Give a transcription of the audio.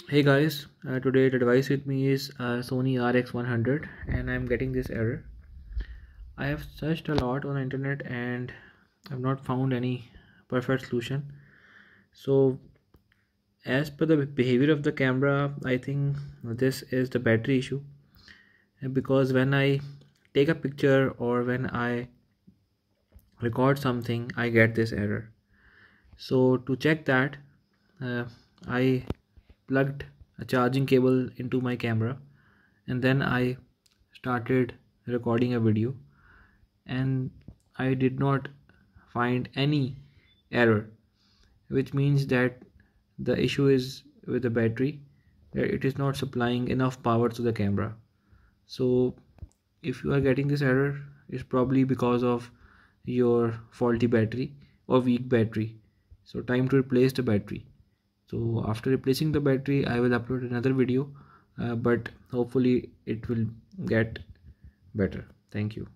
Hey guys, today the device with me is Sony Rx 100 and I'm getting this error. I have searched a lot on the internet and I've not found any perfect solution. So as per the behavior of the camera, I think this is the battery issue. Because when I take a picture or when I record something, I get this error. So to check that, uh, I plugged a charging cable into my camera and then I started recording a video, and I did not find any error, which means that the issue is with the battery, that it is not supplying enough power to the camera. So if you are getting this error, it's probably because of your faulty battery or weak battery. So time to replace the battery. So after replacing the battery, I will upload another video, but hopefully it will get better. Thank you.